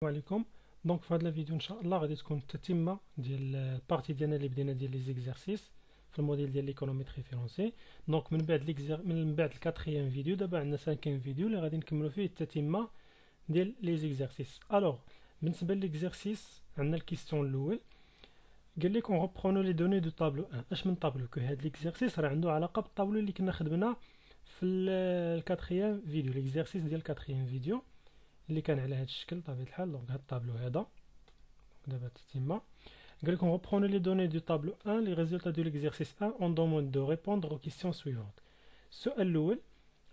السلام عليكم. دونك في هذا الفيديو ان شاء الله غادي تكون التتمه ديال البارتي ديالنا اللي بدينا ديال لي زيكزارسيس في الموديل ديال ليكونوميتري فرونسي. دونك من بعد الكاتريام فيديو دابا عندنا سانكيام فيديو اللي غادي نكملوا فيه التتمه ديال لي زيكزارسيس. الوغ بالنسبه ليكزارسيس عندنا الكيستيون الاول قال لك اون ريبرونو لي دوني دو طابلو 1. اش من طابلو كو هاد ليكزارسيس راه عنده علاقه بالطابلو اللي كنا خدمنا في الكاتريام فيديو، ليكزارسيس ديال الكاتريام فيديو اللي كان على هذا الشكل بطبيعه الحال. دونك هاد الطابلو هذا دابا تتم قال لكم reprenez les données du tableau 1 les résultats de l'exercice 1 on demande de répondre aux questions suivantes. السؤال الأول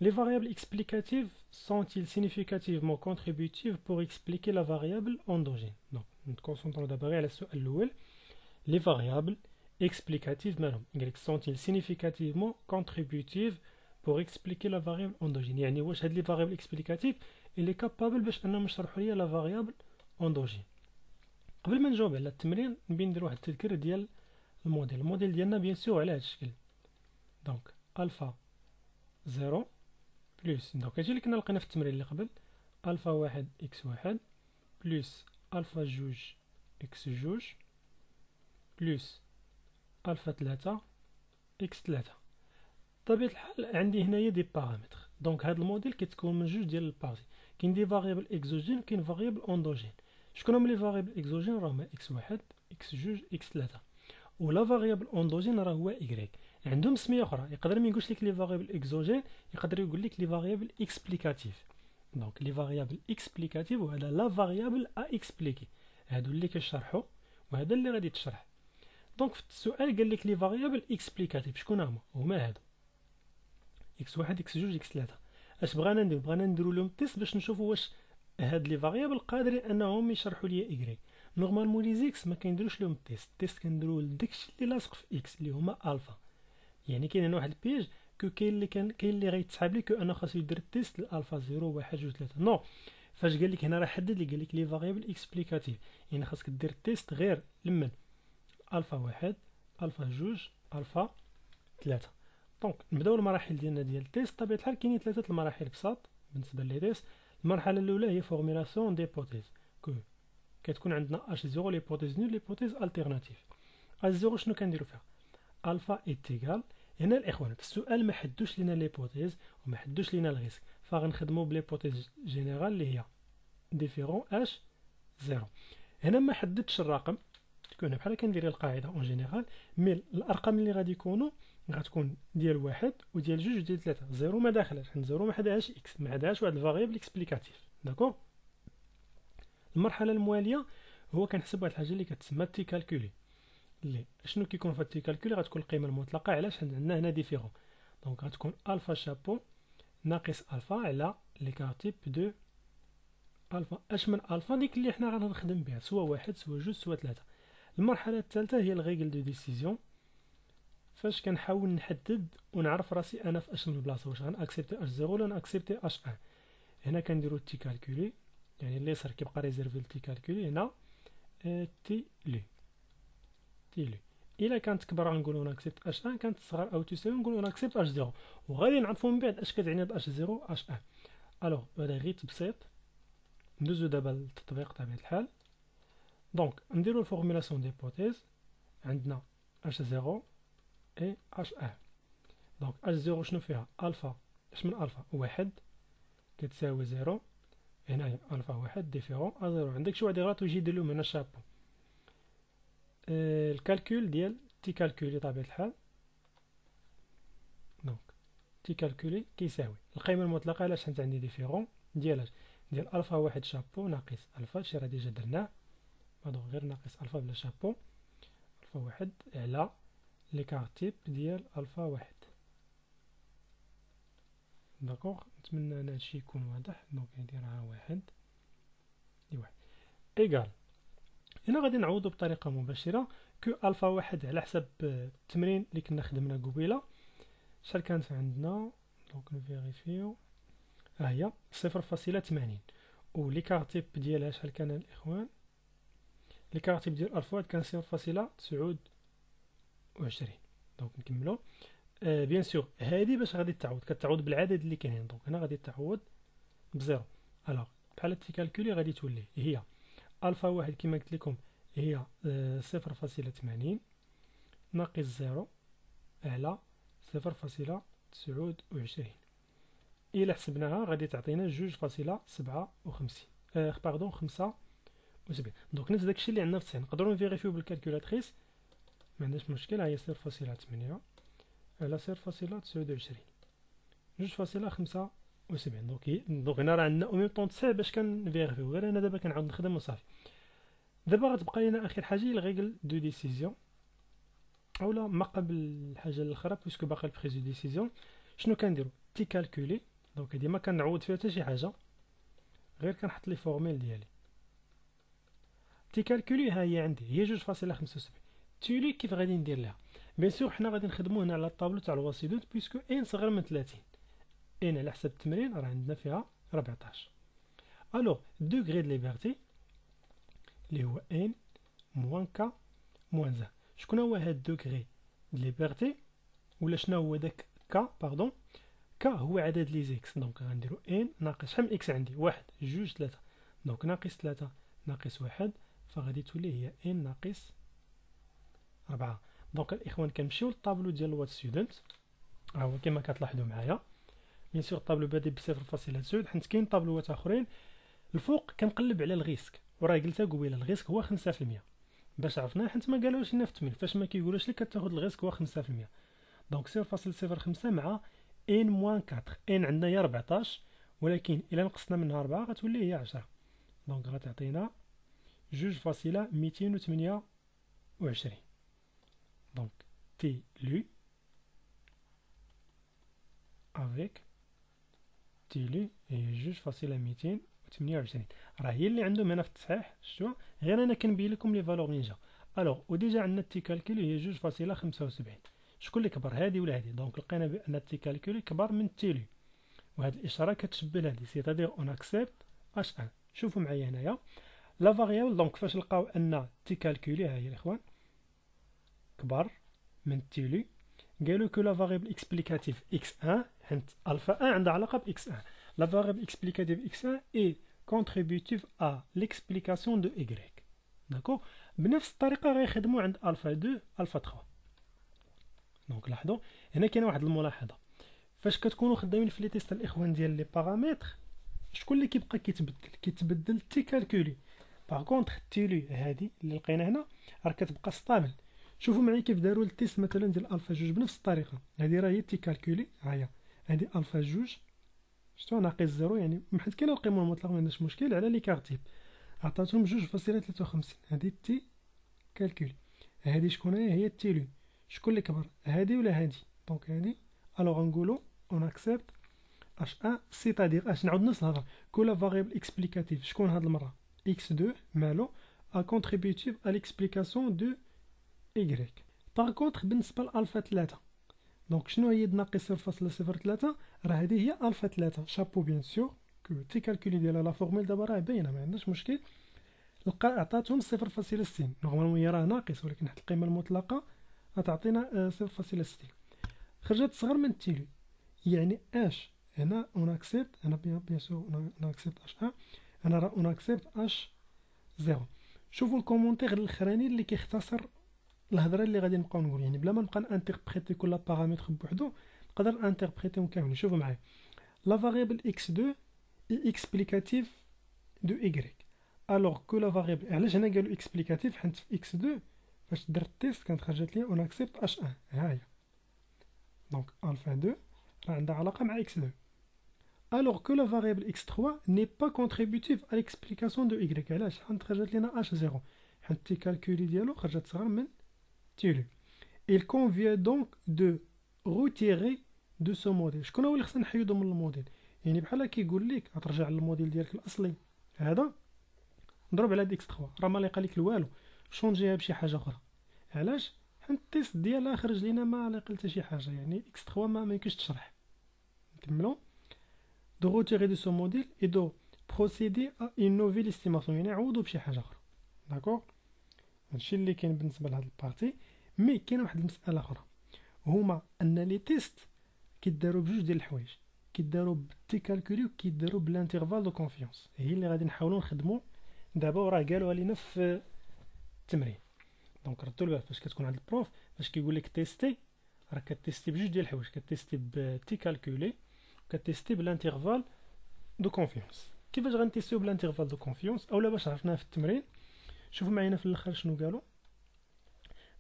les variables explicatives sont-ils significativement contributives pour expliquer la variable endogène. donc نتكونسونطرو دابا غير على السؤال الأول. les variables explicatives مالهم قال لك sont-ils significativement contributives pour expliquer la variable endogène، يعني واش هاد لي variable explicative اللي كابابل باش انهم يشرحوا لي لا variable endogène. قبل ما نجاوب على التمرين نبي ندير واحد التذكير ديال الموديل ديالنا بيان سور على هذا الشكل. دونك الفا 0 بلس دونك هادشي اللي كنا لقينا في التمرين اللي قبل، الفا 1 اكس 1 بلس الفا 2 اكس 2 بلس الفا 3 اكس 3. بطبيعة الحال عندي هنايا دي بارامتر. دونك هاد الموديل كيتكون من جوج ديال البارتي، كاين دي فاريابل اكزوجين وكاين فاريابل اندوجين. شكون هما لي فاريابل اكزوجين؟ راه هما اكس 1 اكس 2 اكس 3، ولا فاريابل اندوجين راه هو ايكغيك. عندهم سميه اخرى، يقدر ما يقولش لك لي فاريابل اكزوجين، يقدر يقول لك لي فاريابل اكسبليكاتيف. دونك لي فاريابل اكسبليكاتيف وهذا لا فاريابل ا اكسبليكي، هادو اللي كيشرحوا وهذا اللي غادي تشرح. دونك في السؤال قال لك لي فاريابل اكسبليكاتيف شكون هما هادو اكس 1 اكس 2 اكس 3. اش بغانا ندير؟ بغانا نديرو لهم تيست باش نشوفوا واش هاد لي فاريابل قادرين انهم يشرحوا لي ايكغيك. نورمالمون لي زيكس ما كنديروش لهم التيست كنديرو لداكشي اللي لاصق في اكس اللي هما الفا. يعني كاين هنا واحد البيج كو كاين اللي غيتسحاب لي كو انا خاصو يدير التيست للالفا 0 1 2 3. نو، فاش قال لك هنا راه حدد لي قال لك لي فاريابل اكسبليكاتيف، يعني خاصك دير التيست غير لمن الفا 1 الفا 2 الفا 3. دونك نبداو المراحل ديالنا ديال التيست. بطبيعه الحال كاينين ثلاثه المراحل بساط بالنسبه لي تيست. المرحله الاولى هي فورميلاسيون ديبوتيز، كتكون عندنا اش 0 ليبوتيز نول ليبوتيز التيرناتيف. اش 0 شنو كنديرو فيها؟ الفا ايتيغال. هنا الاخوان في السؤال ما حدوش لينا ليبوتيز وما حدوش لينا الريسك، فغنخدموا بليبوتيز جينيرال اللي هي ديفيرون اش 0. هنا ما حددتش الرقم، تكون بحال كندير القاعده اون جينيرال، مي الارقام اللي غادي يكونوا غتكون ديال واحد وديال جوج وديال ثلاثة. زيرو ما داخلاش، حيت زيرو ما حداهاش اكس، ما حداهاش واحد الفاريابل اكسبليكاتيف. داكوغ. المرحله المواليه هو كنحسب واحد الحاجه اللي كتسمى تي كالكولي، اللي شنو كيكون في التي كالكولي؟ غتكون القيمه المطلقه. علاش؟ حيت عندنا هنا ديفيرون. دونك غتكون الفا شابو ناقص الفا على ليكار تيب دو الفا. اش من الفا؟ ديك اللي حنا غنخدم بها، سوا واحد سوا جوج سوا ثلاثة. المرحله الثالثه هي الريغل دو ديسيزيون، فاش كنحاول نحدد ونعرف راسي انا في اش من بلاصه، واش غنأكسبتي اش 0 ولا نأكسبتي اش 1. هنا كنديرو تي كالكولي، يعني اللي يسر كيبقى ريزيرفي تي كالكولي. هنا تي لي الا كانت كبر غنقولوا ناكسبت اش 1، كانت صغر او تساوي نقولوا ناكسبت اش 0. وغادي نعرفوا من بعد اش كتعني هاد اش 0 اش 1. الوغ هذا غير تبسيط. ندوزو دابا للتطبيق بطبيعه الحال. دونك نديرو الفورمولاسيون ديبوتيز. عندنا اش 0 اي اش 1. دونك اش 0 شنو فيها؟ الفا. اش من الفا؟ واحد كتساوي 0. هنايا الفا واحد ديفيرون ا 0. عندك شي واحد يغلط ويجي يدير لهم هنا شابو. الكالكول ديال تي كالكولي طبيعة الحال. دونك تي كالكولي كيساوي القيمة المطلقة. علاش؟ حيت عندي ديفيرون ديال الفا واحد شابو ناقص الفا، شي راه ديجا درناه. دونك غير ناقص الفا بلا شابو، الفا واحد على ليكار تيب ديال الفا واحد. داكوغ. نتمنى ان هادشي يكون واضح. دونك نديرها واحد دي واحد ايكال. هنا غادي نعوضو بطريقه مباشره كو الفا واحد على حسب التمرين اللي كنا خدمنا قبيله. شحال كانت عندنا؟ دونك نفيريفيو. ها هي 0.80. و ليكارتيب ديالها شحال كان الاخوان؟ ليكارتيب ديال الفا واحد كان 0.29. دونك نكملو. بيان سور هادي باش غادي تعوض كتعوض بالعدد اللي كاينين. دونك هنا غادي تعوض بزيرو. الوغ بحال تيكالكولي غادي تولي هي الفا واحد كما قلت لكم هي 0.80 ناقص 0 على 0.29. إلا حسبناها غادي تعطينا 2.57 باردون 75. دونك نفس داكشي اللي عندنا في 90 نقدروا نفيريفيو بالكالكولاتريس، ما عندناش مشكل. هي 0.8 على 0.29 2.75. دونك هنا راه عندنا او ميم طون 9 باش كنفيريفيو، غير انا دابا كنعاود نخدم وصافي. دابا غتبقى لنا اخر حاجه هي الريغل دو ديسيزيون، اولا ما قبل الحاجه الاخرى بيسكو باقي البريز دو ديسيزيون. شنو كنديرو؟ تي كالكولي. دونك هادي ما كنعوض فيها حتى شي حاجه، غير كنحط لي فورميل ديالي. تي كالكولي ها هي عندي هي 2.75. تولي كيف غادي ندير لها؟ بيان سور حنا غادي نخدمو هنا على الطابلو تاع الواسيدوت بيسكو ان صغر من 30. ان على حسب التمرين راه عندنا فيها 14. الوغ دوغري د ليبرتي اللي هو ان موان كا موان زان. شكون هو هاد دوغري د ليبرتي ولا شنو هو داك كا باردون؟ كا هو عدد لي زيكس. دونك غنديرو ان ناقص شحال من اكس عندي؟ 1 2 3. دونك ناقص 3 ناقص 1 فغادي تولي هي ان ناقص 4. دونك الاخوان كنمشيو للطابلو ديال الوات ستودنت، ها هو كما كتلاحظوا معايا. بيان سور الطابلو بادئ ب 0.9 حيت كاين طابلوات اخرين. الفوق كنقلب على الريسك، وراه قلتها قبيله الريسك هو 5%. باش عرفناه حيت ما قالوش لنا في التمرين، فاش ما كيقولوش لك كتاخذ الريسك هو 5%. دونك 0.05 مع ان موان 4. ان عندنا هي 14 ولكن الا نقصنا منها 4 غتولي هي 10. دونك غتعطينا 2.228. دونك تي لو افيك تي لو هي 2.228. راه هي اللي عندهم هنا في التصحيح شتوها، غير انا كنبين لكم لي فالور منين جا. الوغ وديجا عندنا تي كالكول هي 2.75. شكون اللي كبر هادي ولا هادي؟ دونك لقينا بان تي كالكول كبر من تي لو، وهاد الاشاره كتشبه لهادي سيتادير اون اكسبت اش ان. شوفوا معايا هنايا لا فاريابل. دونك فاش لقاو ان تي كالكولي ها هي الاخوان كبر من تي لو، قالوا كو لا فاريابل اكسبليكاتيف اكس 1 حيت الفا 1 عندها علاقه باكس 1. لا فاريابل اكسبليكاتيف اكس 1 اي كونتريبيوتيف ا ليكسبليكاسيون دو ايغريك. داكو بنفس الطريقه غيخدموا عند الفا 2 الفا 3. دونك لاحظوا هنا كاينه واحد الملاحظه، فاش كتكونوا خدامين في لي تيست الاخوان ديال لي بارامتر شكون اللي كيبقى كيتبدل تي كالكولي. باغ كونطخ تي لو هادي اللي لقينا هنا راه كتبقى ستابل. شوفوا معايا كيف داروا التيست مثلا ديال الفا 2 بنفس الطريقه. هذه راه هي تي كالكولي، ها هي هذه الفا 2 شفتوا ناقص 0 يعني حيت كاينه القيمه المطلقه ما عندناش مشكل على لي كارتيب عطاتهم 2.53. هذه تي كالكولي. هذه شكون هي تي لو. شكون اللي كبر هذه ولا هذه؟ دونك هذه. الوغ غنقولوا اون اكسبت اش 1 سيتادير اش نعاود نفس الهضره كل فاريبل اكسبليكاتيف. شكون هاد المره؟ اكس 2 مالو ا كونتريبيوتيف ا ليكسبليكاسيون دو ايغريك. باغ كونطخ بالنسبه لالفا 3 دونك شنو هي ناقص 0.03 راه هذه هي الفا 3 شابو بيان سور كو تي كالكولي ديالها لا فورمول دابا راه باينه ما عندناش مشكل. لقى عطاتهم 0.60 نورمالمون هي راه ناقص ولكن حتى القيمه المطلقه غتعطينا 0.60 خرجت صغر من تيلو. يعني اش هنا اون اكسبت انا بيان سور اون اكسبت اش 1 انا راه اون اكسبت اش 0. شوفوا الكومونتير الاخراني اللي كيختصر الهضره اللي غادي نبقاو نقول، يعني بلا ما نبقى انتربريتي كل بارامتر بوحدو نقدر انتربريتيهم كاملين. شوفوا معايا لا فاريبل x2 اي اكسبليكاتيف دو y. الوغ كو لا فاريبل علاش هنا قالوا اكسبليكاتيف حيت في x2 فاش درت التيست كانت خرجت لي اون اكسبت اش 1 ها هي. دونك الفا 2 راه عندها علاقه مع x2. alors que la variable x3 n'est pas contributive à l'explication de y. علاش حيت خرجت لنا h0 حيت تي كالكولي ديالو خرجت صغر من تيلو. il convient donc de retirer de ce modèle. شكون هو اللي خصنا نحيدو من الموديل؟ يعني بحال كيقول لك غترجع للموديل ديالك الاصلي هذا نضرب على ديك 3 راه ما لقى لك والو شونجيها بشي حاجه اخرى. علاش؟ حيت التيست ديالها خرج لينا ما لقى حتى شي حاجه، يعني x 3 ما يمكنش تشرح. نكملوا de retirer de ce modèle et de procéder à une nouvelle estimation، يعني نعوضوا بشي حاجه اخرى. داكوغ هادشي اللي كاين بالنسبه لهاد البارتي. مي كاينه واحد المساله اخرى هما ان لي تيست كيداروا بجوج ديال الحوايج، كيداروا بالتي كالكولي وكيداروا بالانترفال دو كونفيونس. هي اللي غادي نحاولوا نخدموا دابا وراه قالوها لينا في التمرين. دونك ردوا البال فاش كتكون عند البروف فاش كيقول لك تيستي، راه كتيستي بجوج ديال الحوايج، كتيستي بتي كالكولي، كتيستي بالانترفال دو كونفيونس. كيفاش غنتيستيو بالانترفال دو كونفيونس اولا باش عرفناها في التمرين؟ شوفوا معايا في الاخر شنو قالوا.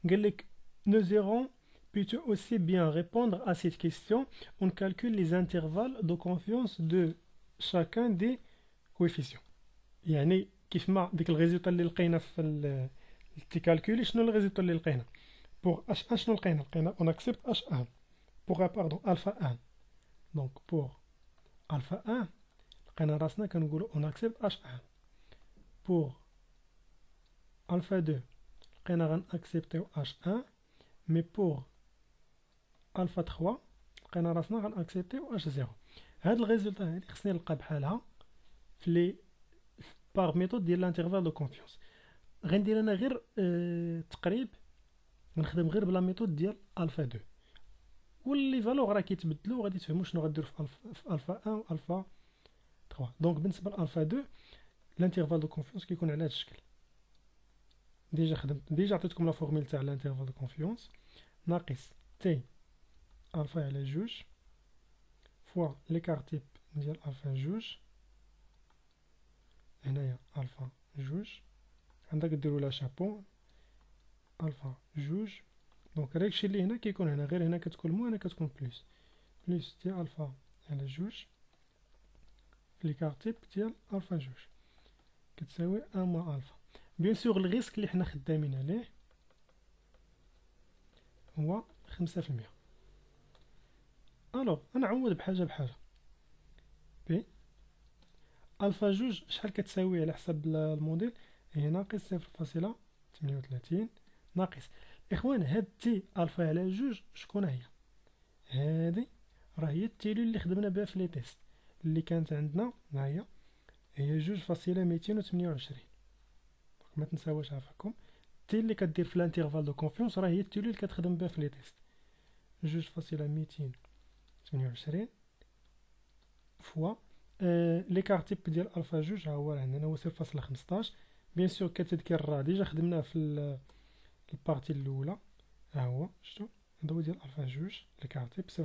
قال لك nous irons plutôt aussi bien répondre à cette question. On calcule les intervalles de confiance de chacun des coefficients. يعني كيف ما ديك الريزولتا اللي لقينا في التيكالكولي، شنو الريزولتا اللي لقينا بوغ اش ان؟ شنو لقينا اون اكسبت اش ان بوغ باردون الفا ان. دونك بوغ الفا ان لقينا راسنا كنقولوا اون اكسبت اش ان. بوغ الفا 2 لقينا غنأكسبتيو اش ان، مي بوغ الفا 3 لقينا راسنا غنأكسبتيو اش 0. هاد الريزولتا هادي خصني نلقى بحالها في لي باغ ميثود ديال الانترفال دو كونفيونس. غندير انا غير تقريب، غنخدم غير بلا ميثود ديال الفا 2، واللي فالور راه كيتبدلوا وغادي تفهموا شنو غديروا في الفا 1 والفا 3. دونك بالنسبه لالفا 2 الانترفال دو كونفيونس كيكون على هذا الشكل. ديجا عطيتكم لا فورميل تاع الانترفال دو كونفيونس، ناقص تي الفا على جوج فوا ليكار تيب ديال الفا جوج، هنايا الفا جوج عندك ديروا لها شابو الفا جوج. دونك داكشي اللي هنا كيكون هنا، غير هنا كتكون مو هنا كتكون بلوس ديال الفا على جوج في ليكار تيب ديال الفا جوج كتساوي ان موا الفا. بيان سور الريسك اللي حنا خدامين عليه هو 5%. الوغ انا نعوض بحاجه بحاجه. بي الفا جوج شحال كتساوي على حسب الموديل؟ هي ناقص 0.38 ناقص. اخوان هاد تي الفا على جوج شكون هي؟ هادي راه هي التيلول اللي خدمنا بها في لي تيست اللي كانت عندنا، ها هي 2.228. ما تنساوش عافاكم تي اللي كدير في الانترفال دو كونفيونس راه هي التيلول اللي كتخدم بها في لي تيست. 2.228 فوا ليكار تيب ديال الفا جوج ها هو عندنا هو 0.15. بيان سور كتذكر راه ديجا خدمناه في البارتي الاولى، ها هو شتو هذا هو ديال الفا جوج ليكار تيب 0.15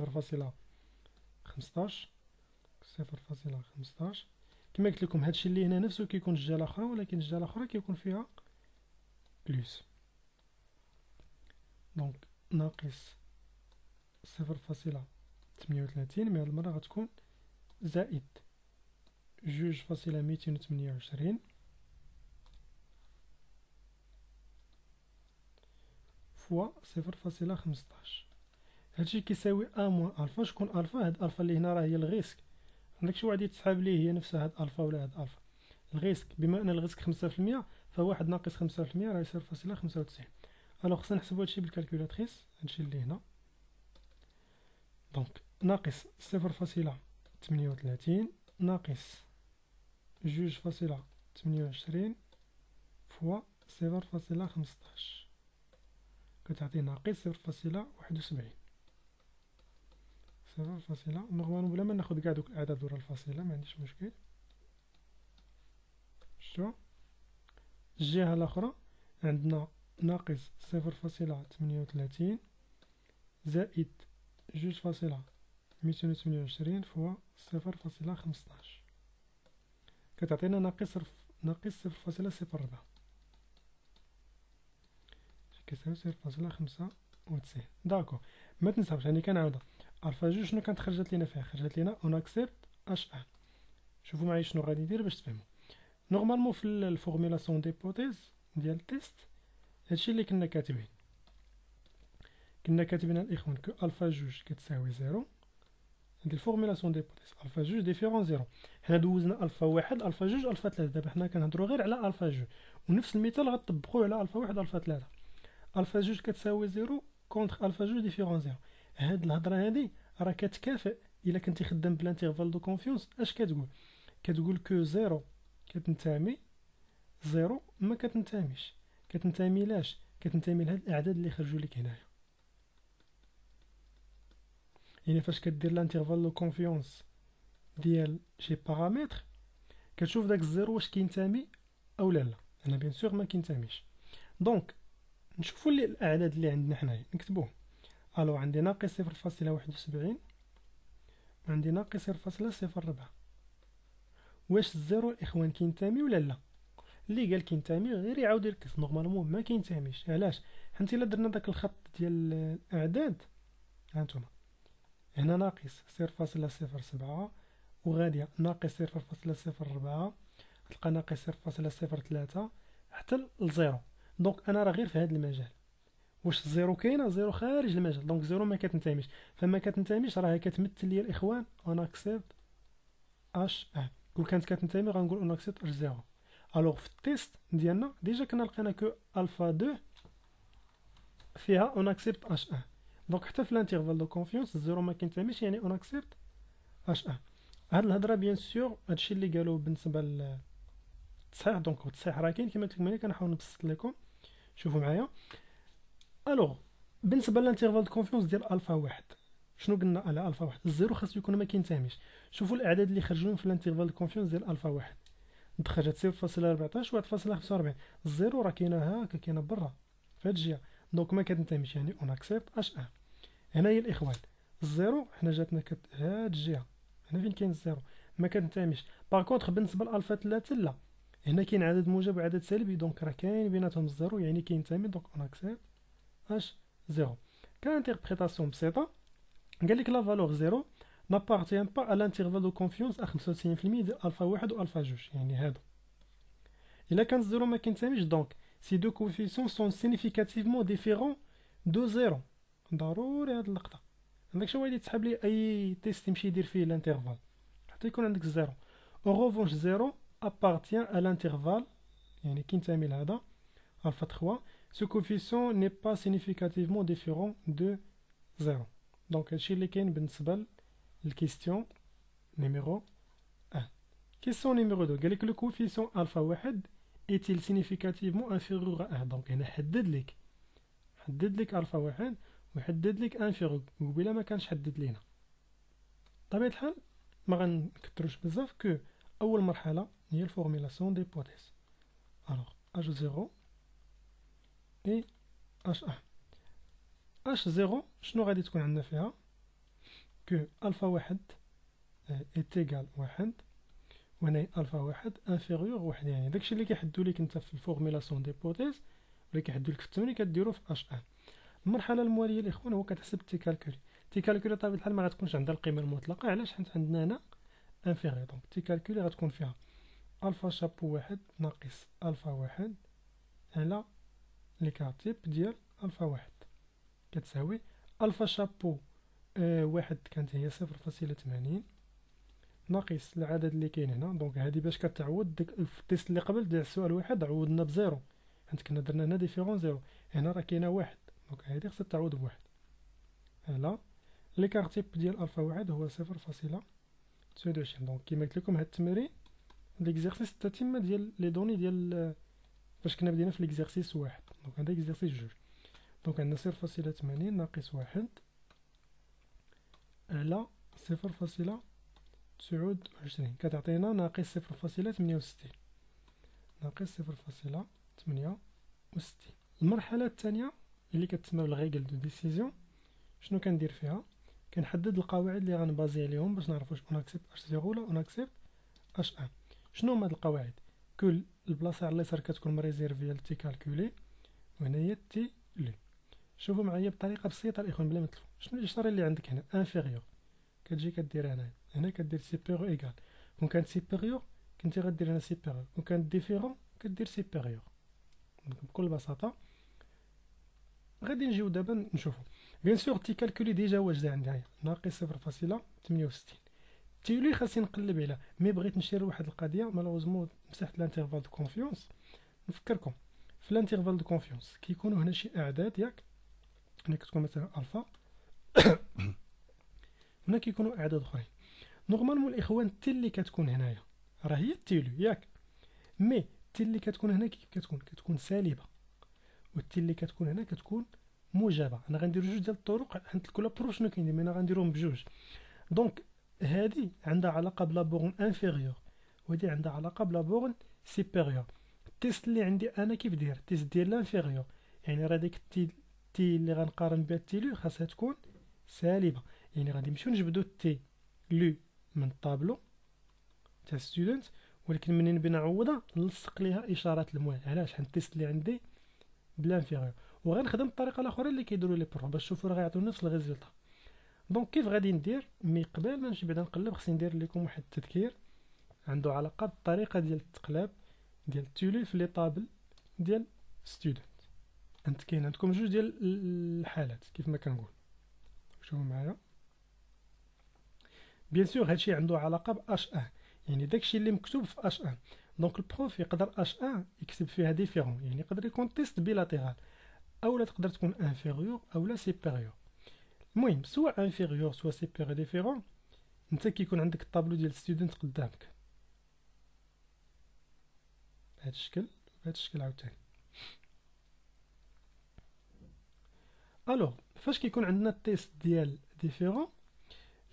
0.15. كما قلت لكم هادشي اللي هنا نفسه كيكون الجهه الاخرى، ولكن الجهه الاخرى كيكون فيها بلس. دونك ناقص 0.38 مي هاد المره غتكون زائد 2.228 فوا 0.15. هادشي كيساوي ا موان الفا. شكون الفا؟ هاد الفا اللي هنا راه هي الغيسك، عندك شي واحد يتسحاب ليه هي نفسها هاد الفا ولا هاد الفا. الغيسك بما ان الغيسك 5% فواحد ناقص 5% راه 0.95. الوغ خصنا نحسبو هادشي بالكالكولاتريس، هادشي اللي هنا. دونك ناقص 0.38 ناقص 2.28 فوا 0.15 كتعطي ناقص 0.71. نورمالمون بلا ما ناخد كاع دوك الاعداد ورا الفاصله ما عنديش مشكل. شتو الجهه الاخرى عندنا ناقص 0.38 زائد 2.228 فوا 0.15 كتعطينا ناقص 0.04 كتساوي 0.95. داكو ما تنساوش يعني كنعاودها الفا جوج شنو كانت خرجت لينا فيها؟ خرجت لينا اون اكسبت اش ان. شوفوا معايا شنو غادي ندير باش تفهموا. نورمالمون في الفورميلاسيون ديبوتيز ديال التيست هادشي اللي كنا كاتبين الاخوان كو الفا جوج كتساوي زيرو. هادي الفورميلاسيون ديبوتيز الفا جوج ديفيرون زيرو. حنا دوزنا الفا واحد الفا جوج الفا ثلاثة، دابا حنا كنهضروا غير على الفا جوج، ونفس المثال غطبقوه على الفا واحد الفا ثلاثة. الفا جوج كتساوي زيرو كونتر الفا جوج ديفيرون زيرو. هاد الهضره هادي راه كتكافئ الا كنتي خدام بالانترفال دو كونفيونس. اش كتقول كو زيرو كتنتمي زيرو ما كتنتميش. كتنتمي لاش؟ كتنتمي لهاد الاعداد اللي خرجوا لك هنايا. يعني فاش كدير الانترفال دو كونفيونس ديال شي بارامتر كتشوف داك الزيرو واش كينتمي او لا. انا بيان سور ما كينتميش. دونك نشوفوا اللي الاعداد اللي عندنا حنايا نكتبوهم. الو عندي ناقص 0.71 وعندي ناقص 0.04. واش الزيرو الاخوان كينتمي ولا لا؟ اللي قال كينتمي غير يعاود يركز. نورمالمون ما كينتميش. علاش؟ حيت الا درنا داك الخط ديال الاعداد هانتوما هنا ناقص 0.07 وغاديه ناقص 0.04 تلقى ناقص 0.03 حتى لزيرو. دونك انا راه غير في هذا المجال. واش الزيرو كاينه؟ زيرو خارج المجال. دونك زيرو ما كتنتميش. فما كتنتميش راه كتمثل لي الاخوان اون اكسبت اش ان. كون كانت كتنتمي غنقول اون اكسبت اش زيرو. الوغ في التيست ديالنا ديجا كنا لقينا كو الفا 2 فيها اون اكسبت اش ان. دونك حتى في الانترفال دو كونفيونس الزيرو ما كينتميش يعني اون اكسبت اش ان. هاد الهضره بيان سور هادشي اللي قالوا بالنسبه للتصحيح. دونك التصحيح راه كاين كما قلت لكم. كنحاول نبسط لكم. شوفوا معايا. الوغ بالنسبه للانترفال دو كونفيونس ديال الفا واحد شنو قلنا على الفا واحد؟ الزيرو خاصو يكون ما كينتميش. شوفوا الاعداد اللي خرجوا في الانترفال دو كونفيونس ديال الفا واحد خرجت 0.14 و 1.45. الزيرو راه كاينه هاكا كاينه برا في هاد الجهه. دونك ما كتنتميش يعني اون اكسبت اش ان. هنا هي الاخوان الزيرو حنا جاتنا هاد الجهه هنا فين كاين الزيرو ما كتنتميش. باغ كونطخ بالنسبه لالفا 3 لا. هنا كاين عدد موجب وعدد سالبي. دونك راه كاين بيناتهم الزيرو يعني كينتمي. دونك اون اكسبت اش زيرو. كانتربريتاسيون بسيطه قال لك لا فالور زيرو n'appartient pas à l'intervalle de confiance à 95% ديال الفا واحد و الفا جوج. يعني هادو الا كان الزيرو ما كينتميش دونك سي دو كوفيسيون سون سينيفيكاتيفمون ديفيرون دو زيرو. ضروري هاد اللقطه. عندك شي واحد يتسحب لي اي تيست يمشي يدير فيه الانترفال حتى يكون عندك الزيرو. اون ريفونش زيرو appartient à l'intervalle يعني كينتمي لهذا الفا 3. ce coefficient n'est pas significativement différent de 0. دونك هادشي اللي كاين بالنسبه للكيستيون نيميرو 1. كيستيون نيميرو 2 قالك لو كوفيسيون الفا واحد est-il significativement inférieur à 1. دونك هنا حدد لك الفا واحد ويحدد لك انفيرو. قبيله ما كانش حدد لينا. بطبيعه الحال ما غنكثروش بزاف كو اول مرحله هي الفورميلاسيون دي بوتيز. الوغ اش 0 اي اش 1. اش 0 شنو غادي تكون عندنا فيها؟ كو الفا واحد est égal واحد وهنا الفا واحد انفيريور واحد. يعني داكشي اللي كيحدو ليك انت في الفورميلاسيون دي بوتيز اللي كيحدو لك في التمرين كديرو في اش 1. المرحله المواليه الاخوان هو كتحسب تيكالكولي. تيكالكولي بطبيعه الحال ما غتكونش عندها القيمه المطلقه. علاش؟ حيت عندنا هنا انفيريور. دونك تيكالكولي غتكون فيها الفا شابو واحد ناقص الفا واحد على لي كارتيب ديال الفا واحد كتساوي الفا شابو واحد كانت هي 0.80 ناقص العدد اللي كاين هنا. دونك هادي باش كتعوض ديك في التيست اللي قبل ديال السؤال واحد عوضنا بزيرو حيت كنا درنا هنا ديفيرون زيرو. هنا راه كاينه واحد. دونك هادي خصها تعوض بواحد على لي كارتيب ديال الفا واحد هو 0.29. دونك كيما قلت لكم هاد التمرين ليكزارسيس التتمه ديال لي دوني ديال فاش كنا بدينا في ليكزارسيس واحد. دونك هذا اكزارسيس جوج. دونك عندنا 0.80 ناقص واحد على 0.29 كتعطينا ناقص 0.68 ناقص 0.68. المرحله الثانيه اللي كتسمى بالريغل دو ديسيزيون شنو كندير فيها؟ كنحدد القواعد اللي غنبازي عليهم باش نعرف واش اون اكسبت اش 0 ولا اون اكسبت اش 1. شنو هما هاد القواعد؟ كل البلاصه على اليسار كتكون مريزيرفيا لتي كالكولي وهنا هي تي لي. شوفوا معايا بطريقه بسيطه الاخوان بلا ما تلفوا. شنو الاشاره اللي عندك هنا؟ انفيريور كتجي كدير هنا كدير سيبيريور ايكال. كون كانت سيبيريور كنتي غدير هنا سيبيريور. كون كانت ديفيرون كدير سيبيريور. بكل بساطه غادي نجيو دابا نشوفوا. بيان سور تي كالكولي ديجا واش دا عندي هنا ناقص 0.68. تيولي خاصني نقلب عليها. مي بغيت نشير واحد القضيه مالوزمون مسحت الانترفال دو كونفيونس. نفكركم في الانترفال دو كونفيونس كيكونوا هنا شي اعداد ياك. هنا كتكون مثلا الفا هنا كيكونوا اعداد اخرين. نورمالمون الاخوان تي اللي كتكون هنايا راه هي تيلو ياك. مي تي اللي كتكون هنا كيف كتكون سالبه والتي اللي كتكون هنا كتكون موجبه. انا غندير جوج ديال الطرق حيت كل بروش شنو كايندير. انا غنديرهم بجوج. دونك هذه عندها علاقه بلا بورن انفيريور وهذه عندها علاقه بلا بورن سيبيريور. التيست اللي عندي انا كيف داير التيست ديال لانفيريور، يعني راه ديك تي اللي غنقارن بها تي لو خاصها تكون سالبه، يعني غادي نمشيو نجبدو تي لو من الطابلو تاع ستودنت، ولكن منين بغينا نعوضها نلصق ليها اشارات الموان. علاش؟ حيت التيست اللي عندي بلانفيريور، وغنخدم الطريقه الاخرى اللي كيديروا لي بروف باش تشوفوا راه غيعطيو نفس الريزلت. دونك كيف غادي ندير؟ مي قبل ما نمشي بعدا نقلب خصني ندير لكم واحد التذكير عنده علاقه بالطريقه ديال التقلاب ديال التولي في لي طابل ديال ستودنت. انت كاين عندكم جوج ديال الحالات كيف ما كنقول، شوفوا معايا. بيان سور هادشي عنده علاقه ب اش ان، يعني داكشي اللي مكتوب في اش ان. دونك البروف يقدر اش ان يكتب فيها ديفيرون، يعني يقدر يكون تيست بيلاتيرال، اولا تقدر تكون انفيريور اولا سيبيريور. المهم سواء انفيريور سواء سيبيريور ديفيرون، انت كيكون عندك الطابلو ديال ستودنت قدامك بهذا الشكل بهذا الشكل عاوتاني. الوغ فاش كيكون عندنا التيست ديال ديفيرون،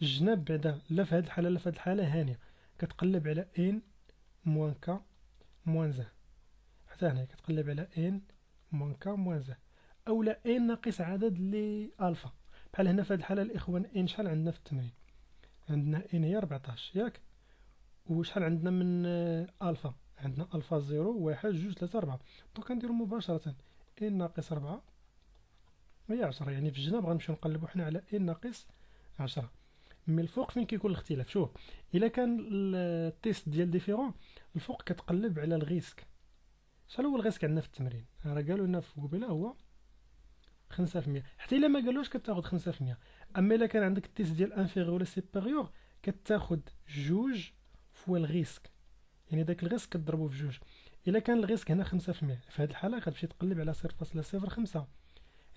الجناب بعدا لا في هذه الحاله لا في هذه الحاله هانيه كتقلب على ان موان كا موان زان، حتى هنا كتقلب على ان موان كا موان زان، اولا ان ناقص عدد لي الفا. بحال هنا في هذه الحاله الاخوان ان شحال عندنا في التمرين؟ عندنا ان هي 14 ياك، وشحال عندنا من الفا؟ عندنا الفا 0 1 2 3 4. دونك غنديرو مباشره ان ناقص 4 هي 10، يعني في الجناب غنمشيو نقلبو حنا على ان ناقص 10. مي الفوق فين كيكون الاختلاف؟ شوف الا كان التيست ديال ديفيرون الفوق كتقلب على الغيسك. شحال هو الغيسك عندنا في التمرين؟ راه قالوا لنا في قبيله هو 5%، حتى الا ما قالوش كتاخد 5%. اما الا كان عندك التيست ديال انفيريور ولا سيبيريور كتاخد جوج فوا الغيسك، يعني داك الغيسك كتضربو في جوج. الا كان الغيسك هنا 5%، في هذه الحاله غتمشي تقلب على 0.05.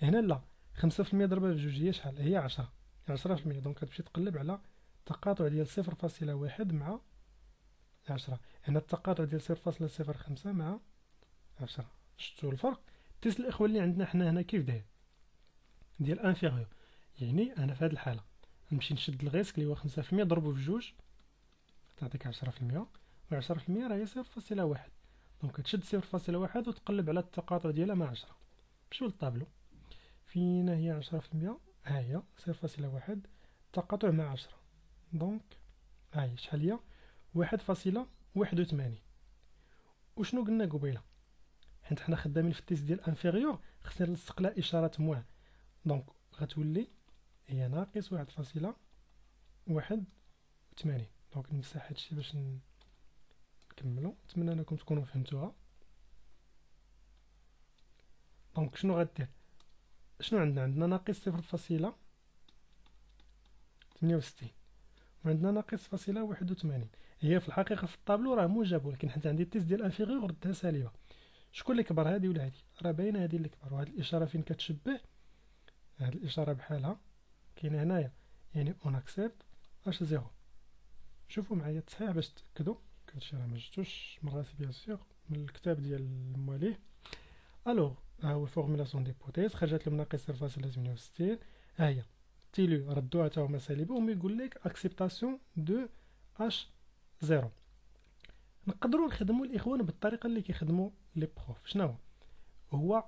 هنا لا، 5% ضربها في جوج هي شحال؟ هي 10 10%. دونك غتمشي تقلب على تقاطع ديال 0.1 مع 10. هنا التقاطع ديال 0.05 مع 10. شفتوا الفرق؟ التيست الاخوان اللي عندنا حنا هنا كيف داير؟ ديال انفيريور، يعني انا في هذه الحاله نمشي نشد الغيسك اللي هو 5% ضربو في جوج تعطيك 10%، و 10% راه هي 0.1. دونك تشد 0.1 وتقلب على التقاطع ديالها مع 10. مشيو للطابلو، فين هي 10%؟ ها هي 0.1 تقاطع مع 10. دونك ها هي شحال هي؟ 1.81. وشنو قلنا قبيله؟ حيت حنا خدامين في التيست ديال انفيريور خصنا نلصق لها اشاره موان، دونك غتولي هي ناقص 1.81. دونك نمسح هادشي باش نكملو. نتمنى انكم تكونوا فهمتوها. دونك شنو غدير؟ شنو عندنا ناقص 0.68 وعندنا ناقص 0.81. هي في الحقيقه في الطابلو راه موجب، ولكن حيت عندي التيست ديال انفيريور ردها سالبه. شكون اللي كبر، هادي ولا هادي؟ راه باينه هادي اللي كبر. وهاد الاشاره فين كتشبه؟ هاد الاشاره بحالها كاينه هنايا، يعني اون اكسبت اش 0. شوفوا معايا التصحيح باش تاكدوا. هادشي راه ما جبتوش من راسي بيان سور، من الكتاب ديال المواليه. الوغ ها هو الفورمولاسيون ديبوتيز، خرجت لهم ناقص 0.68. ها هي تيلو ردوها حتى هما سالبه، وما يقول لك اكسبتاسيون دو اش 0. نقدروا نخدموا الاخوان بالطريقه اللي كيخدموا لي بروف. شنو هو؟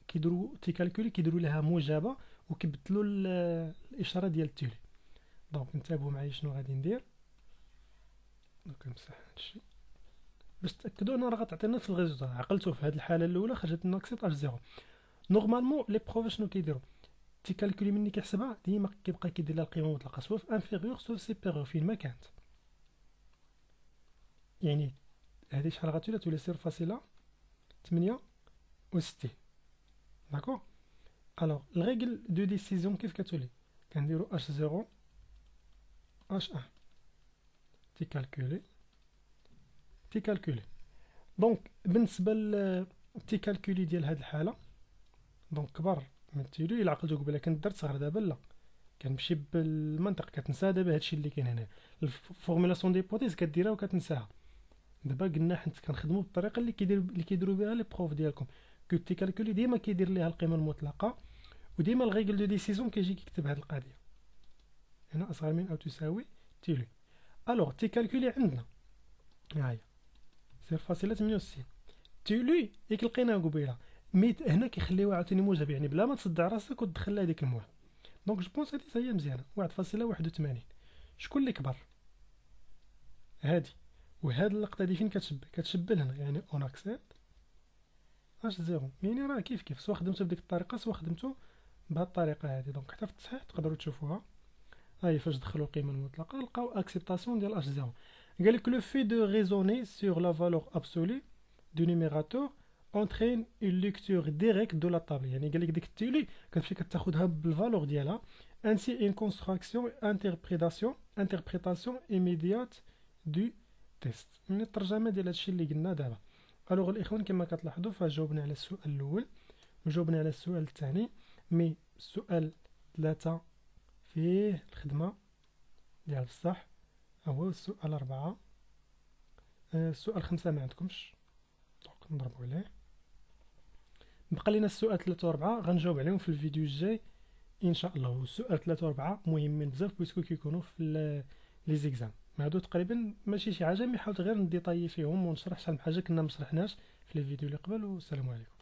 كيديروا تيكالكولي، كيديروا لها موجبه وكيبدلوا الاشاره ديال التيلي. دونك انتبهوا معايا شنو غادي ندير. دونك نمسح هادشي باش تاكدوا ان راه غتعطي نفس الريزولتا. عقلتوا في هذه الحاله الاولى خرجت لنا اكسبت 0. نورمالمون لي بروف شنو كيديروا؟ تيكالكولي مني كيحسبها ديما كيبقى كيدير لها القيمه المطلقه سواء في انفيريور سواء في سيبيريور فين ما كانت. يعني هذه شحال غتولي؟ تولي 0.68. داكوغ. الوغ الريغل دو ديسيزيون كيف كتولي؟ كنديرو اش 0 اش 1 تيكالكولي. دونك بالنسبه للتيكالكولي ديال هاد الحاله، دونك كبر من تيلو. الا عقلتو قبيله كنت درت صغر، دابا لا، كنمشي بالمنطق. كتنسى دابا هادشي اللي كاين هنا، الفورمولاسيون ديبوتيز كديرها وكتنساها. دابا قلنا حنا كنخدموا بالطريقه اللي كيديروا بها لي بروف ديالكم. كو تيكالكولي ديما كيدير ليها القيمه المطلقه، وديما الريغل دو ديسيزيون كيجي كيكتب هاد القضيه هنا اصغر من او تساوي تيلو. الوغ تيكالكولي عندنا ها هي 0.68 تولي ياك لقيناها قبيله، ميت هنا كيخليوها عاوتاني موجب، يعني بلا ما تصدع راسك وتدخل لها ديك الموال. دونك جو بونس هادي هي مزيانه، 1.81. شكون اللي كبر؟ هادي. وهاد اللقطه دي فين كتشبه لهنا، يعني اون اكسبت اش زيرو، يعني راه كيف كيف، سوا خدمتو بديك الطريقه سوا خدمتو بهاد الطريقه هادي. دونك حتى في التصحيح تقدروا تشوفوها. هاي فاش دخلوا القيمه المطلقه لقاو اكسبتاسيون ديال اش زيرو. قال لك لو في دو ريزوني سور لا فالور ابسولي دو نيميراتور entraîne une lecture directe de la table. يعني قال لك ديك التولي كتمشي كتاخذها بالفالور ديالها. ainsi une construction interprétation immédiate du test. من الترجمه ديال هادشي اللي قلنا دابا. الوغ الاخوان كما كتلاحظوا فجاوبنا على السؤال الاول وجاوبنا على السؤال الثاني، مي السؤال 3 فيه الخدمه ديال بصح. هو السؤال 4. السؤال 5 ما عندكمش، دونك نضربوا عليه. بقى لنا السؤال 3 و 4 غنجاوب عليهم في الفيديو الجاي ان شاء الله. والسؤال 3 و 4 مهمين بزاف بيسكو كيكونوا في لي زيكزام. هادو تقريبا ماشي شي حاجه، مي حاولت غير نديطايي فيهم ونشرح شحال من حاجه كنا ما شرحناش في الفيديو اللي قبل. والسلام عليكم.